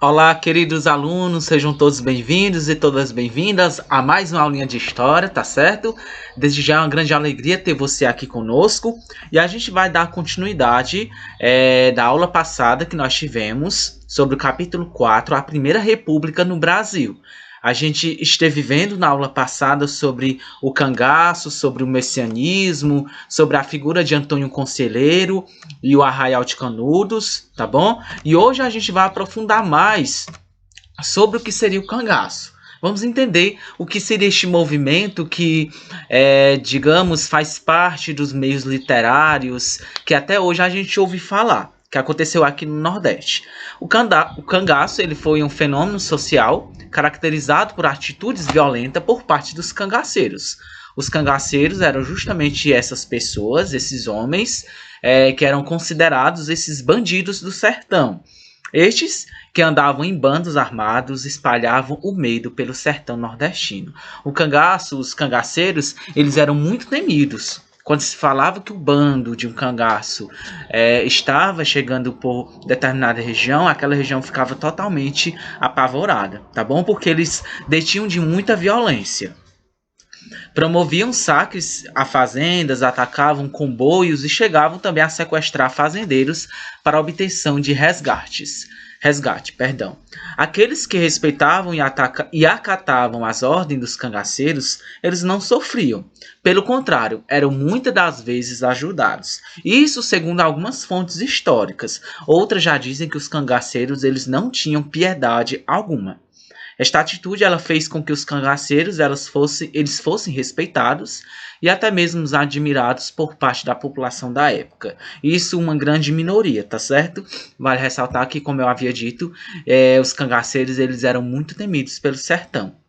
Olá, queridos alunos, sejam todos bem-vindos e todas bem-vindas a mais uma aulinha de história, tá certo? Desde já é uma grande alegria ter você aqui conosco e a gente vai dar continuidade da aula passada que nós tivemos sobre o capítulo 4, a Primeira República no Brasil. A gente esteve vendo na aula passada sobre o cangaço, sobre o messianismo, sobre a figura de Antônio Conselheiro e o Arraial de Canudos, tá bom? E hoje a gente vai aprofundar mais sobre o que seria o cangaço. Vamos entender o que seria este movimento que, digamos, faz parte dos meios literários, que até hoje a gente ouve falar, que aconteceu aqui no Nordeste. O cangaço ele foi um fenômeno social caracterizado por atitudes violentas por parte dos cangaceiros. Os cangaceiros eram justamente essas pessoas, esses homens, que eram considerados esses bandidos do sertão. Estes que andavam em bandos armados espalhavam o medo pelo sertão nordestino. Os cangaceiros, eles eram muito temidos. Quando se falava que o bando de um cangaço estava chegando por determinada região, aquela região ficava totalmente apavorada, tá bom? Porque eles detinham de muita violência. Promoviam saques a fazendas, atacavam comboios e chegavam também a sequestrar fazendeiros para a obtenção de resgate, perdão. Aqueles que respeitavam e acatavam as ordens dos cangaceiros, eles não sofriam. Pelo contrário, eram muitas das vezes ajudados. Isso segundo algumas fontes históricas. Outras já dizem que os cangaceiros eles não tinham piedade alguma. Esta atitude ela fez com que os cangaceiros eles fossem respeitados e até mesmo admirados por parte da população da época. Isso uma grande minoria, tá certo? Vale ressaltar que, como eu havia dito, os cangaceiros eles eram muito temidos pelo sertão.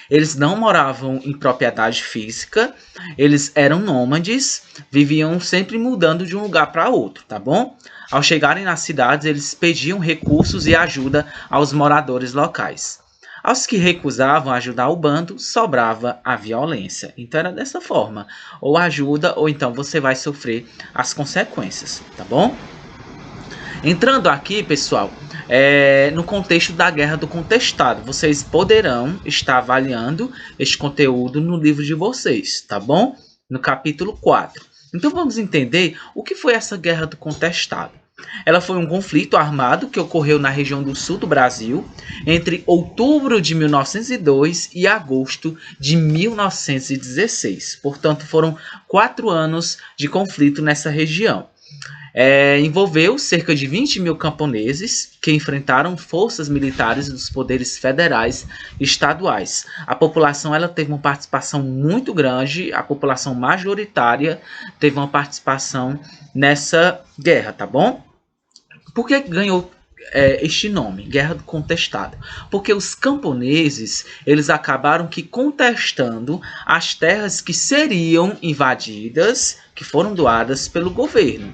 Eles não moravam em propriedade física, eles eram nômades, viviam sempre mudando de um lugar para outro, tá bom? Ao chegarem nas cidades, eles pediam recursos e ajuda aos moradores locais. Aos que recusavam ajudar o bando, sobrava a violência. Então era dessa forma: ou ajuda, ou então você vai sofrer as consequências, tá bom? Entrando aqui, pessoal, no contexto da Guerra do Contestado. Vocês poderão estar avaliando este conteúdo no livro de vocês, tá bom? No capítulo 4. Então vamos entender o que foi essa Guerra do Contestado. Ela foi um conflito armado que ocorreu na região do sul do Brasil entre outubro de 1902 e agosto de 1916. Portanto, foram 4 anos de conflito nessa região. Envolveu cerca de 20 mil camponeses que enfrentaram forças militares dos poderes federais e estaduais. A população ela teve uma participação muito grande, a população majoritária teve uma participação nessa guerra, tá bom? Por que ganhou este nome, Guerra do Contestado? Porque os camponeses eles acabaram que contestando as terras que seriam invadidas, que foram doadas pelo governo.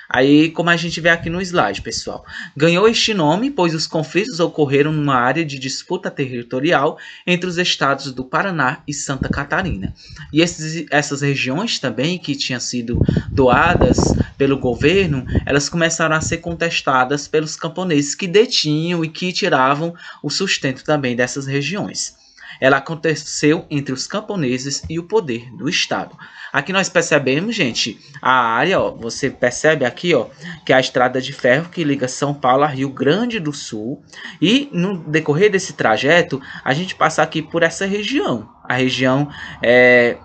Aí, como a gente vê aqui no slide, pessoal, ganhou este nome pois os conflitos ocorreram numa área de disputa territorial entre os estados do Paraná e Santa Catarina. E essas regiões também que tinham sido doadas pelo governo, elas começaram a ser contestadas pelos camponeses que detinham e que tiravam o sustento também dessas regiões. Ela aconteceu entre os camponeses e o poder do Estado. Aqui nós percebemos, gente, a área, ó, você percebe aqui, ó, que é a estrada de ferro que liga São Paulo a Rio Grande do Sul. E no decorrer desse trajeto, a gente passa aqui por essa região. A região é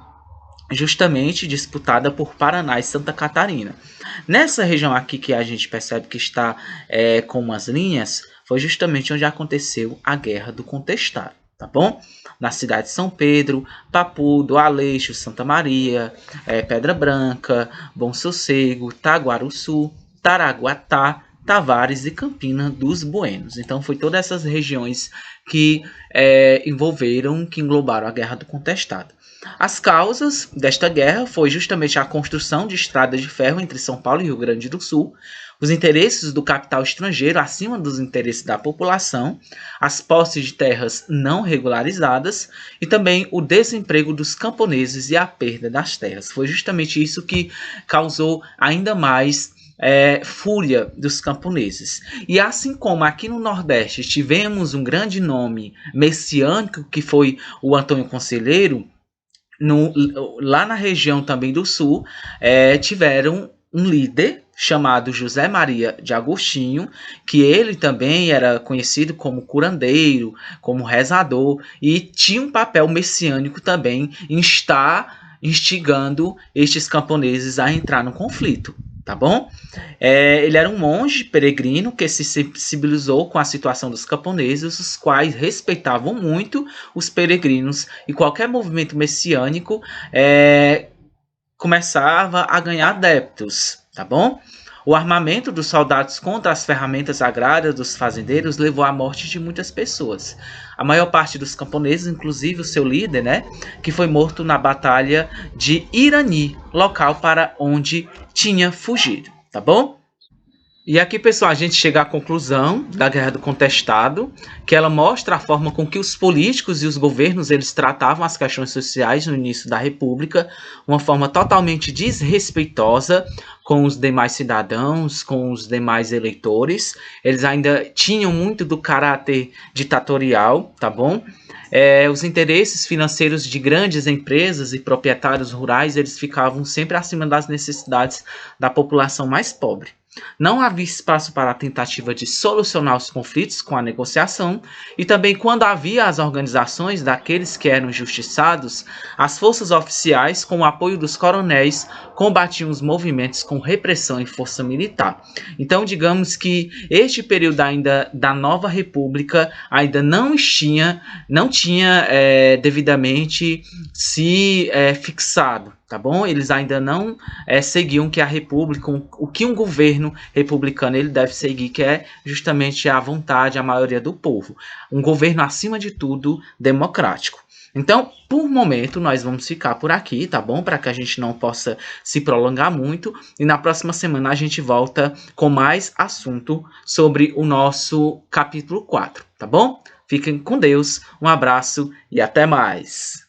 justamente disputada por Paraná e Santa Catarina. Nessa região aqui que a gente percebe que está com umas linhas, foi justamente onde aconteceu a Guerra do Contestado, tá bom? Na cidade de São Pedro, Papudo, Aleixo, Santa Maria, Pedra Branca, Bom Sossego, Taguaruçu, Taraguatá, Tavares e Campina dos Buenos. Então foi todas essas regiões que englobaram a Guerra do Contestado. As causas desta guerra foi justamente a construção de estradas de ferro entre São Paulo e Rio Grande do Sul, os interesses do capital estrangeiro acima dos interesses da população, as posses de terras não regularizadas e também o desemprego dos camponeses e a perda das terras. Foi justamente isso que causou ainda mais fúria dos camponeses. E assim como aqui no Nordeste tivemos um grande nome messiânico, que foi o Antônio Conselheiro, lá na região também do Sul, tiveram um líder chamado José Maria de Agostinho, que ele também era conhecido como curandeiro, como rezador, e tinha um papel messiânico também em estar instigando estes camponeses a entrar no conflito. Tá bom? Ele era um monge peregrino que se sensibilizou com a situação dos camponeses, os quais respeitavam muito os peregrinos, e qualquer movimento messiânico começava a ganhar adeptos, tá bom? O armamento dos soldados contra as ferramentas agrárias dos fazendeiros levou à morte de muitas pessoas. A maior parte dos camponeses, inclusive o seu líder, né, que foi morto na batalha de Irani, local para onde tinha fugido, tá bom? E aqui, pessoal, a gente chega à conclusão da Guerra do Contestado, que ela mostra a forma com que os políticos e os governos eles tratavam as questões sociais no início da República, uma forma totalmente desrespeitosa com os demais cidadãos, com os demais eleitores. Eles ainda tinham muito do caráter ditatorial, tá bom? Os interesses financeiros de grandes empresas e proprietários rurais, eles ficavam sempre acima das necessidades da população mais pobre. Não havia espaço para a tentativa de solucionar os conflitos com a negociação, e também quando havia as organizações daqueles que eram injustiçados, as forças oficiais, com o apoio dos coronéis, combatiam os movimentos com repressão e força militar. Então, digamos que este período ainda da Nova República ainda não tinha devidamente se fixado. Tá bom? Eles ainda não seguiam que a República, o que um governo republicano ele deve seguir, que é justamente a vontade, a maioria do povo. Um governo, acima de tudo, democrático. Então, por momento, nós vamos ficar por aqui, tá bom? Para que a gente não possa se prolongar muito. E na próxima semana a gente volta com mais assunto sobre o nosso capítulo 4, tá bom? Fiquem com Deus, um abraço e até mais!